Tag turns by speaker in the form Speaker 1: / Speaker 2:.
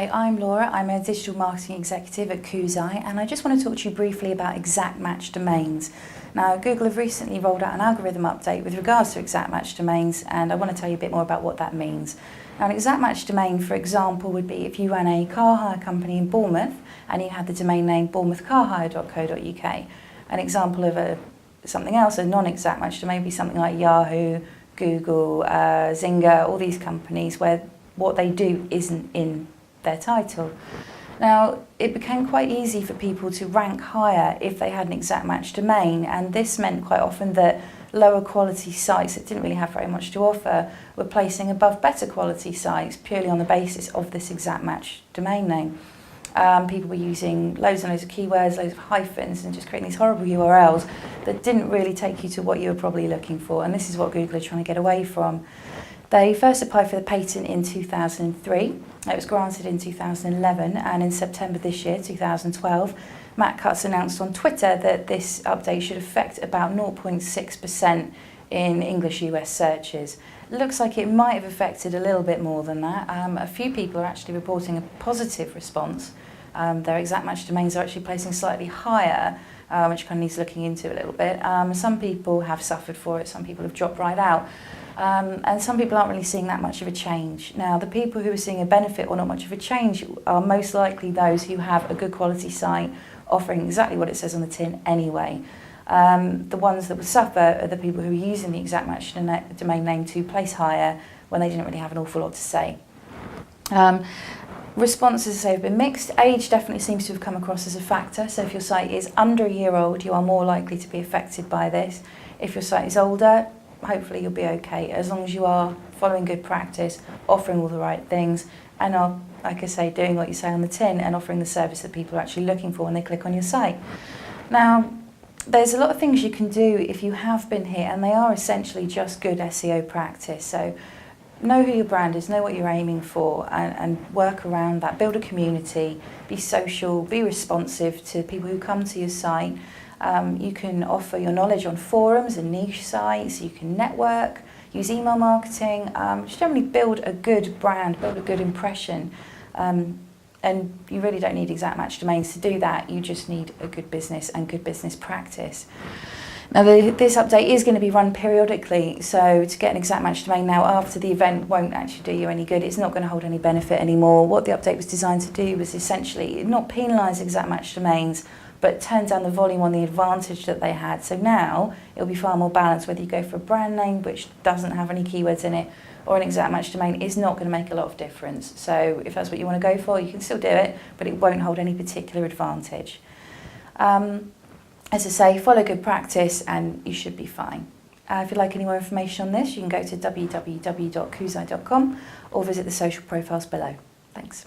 Speaker 1: Hi, I'm Laura. I'm a digital marketing executive at Koozai, and I just want to talk to you briefly about exact match domains. Now, Google have recently rolled out an algorithm update with regards to exact match domains, and I want to tell you a bit more about what that means. Now, an exact match domain, for example, would be if you ran a car hire company in Bournemouth and you had the domain name bournemouthcarhire.co.uk. An example of something else, a non-exact match domain, would be something like Yahoo, Google, Zynga, all these companies where what they do isn't in their title. Now, it became quite easy for people to rank higher if they had an exact match domain, and this meant quite often that lower quality sites that didn't really have very much to offer were placing above better quality sites purely on the basis of this exact match domain name. People were using loads and loads of keywords, loads of hyphens, and just creating these horrible URLs that didn't really take you to what you were probably looking for, and this is what Google are trying to get away from. They first applied for the patent in 2003, it was granted in 2011, and in September this year, 2012, Matt Cutts announced on Twitter that this update should affect about 0.6% in English US searches. It looks like it might have affected a little bit more than that. A few people are actually reporting a positive response. Their exact match domains are actually placing slightly higher, which kind of needs looking into a little bit. Some people have suffered for it, some people have dropped right out. And some people aren't really seeing that much of a change. Now, the people who are seeing a benefit or not much of a change are most likely those who have a good quality site offering exactly what it says on the tin anyway. The ones that would suffer are the people who are using the exact match domain name to place higher when they didn't really have an awful lot to say. Responses, as I say, have been mixed. Age definitely seems to have come across as a factor. So if your site is under a year old, you are more likely to be affected by this. If your site is older, hopefully you'll be okay, as long as you are following good practice, offering all the right things, and are, like I say, doing what you say on the tin and offering the service that people are actually looking for when they click on your site. Now, there's a lot of things you can do if you have been hit, and they are essentially just good SEO practice. So know who your brand is, know what you're aiming for, and work around that. Build a community, be social, be responsive to people who come to your site. You can offer your knowledge on forums and niche sites, you can network, use email marketing, just generally build a good brand, build a good impression. And you really don't need exact match domains to do that, you just need a good business and good business practice. Now this update is going to be run periodically, so to get an exact match domain now after the event won't actually do you any good. It's not going to hold any benefit anymore. What the update was designed to do was essentially not penalise exact match domains, but turn down the volume on the advantage that they had. So now it'll be far more balanced, whether you go for a brand name which doesn't have any keywords in it or an exact match domain is not going to make a lot of difference. So if that's what you want to go for, you can still do it, but it won't hold any particular advantage. As I say, follow good practice and you should be fine. If you'd like any more information on this, you can go to www.koozai.com or visit the social profiles below. Thanks.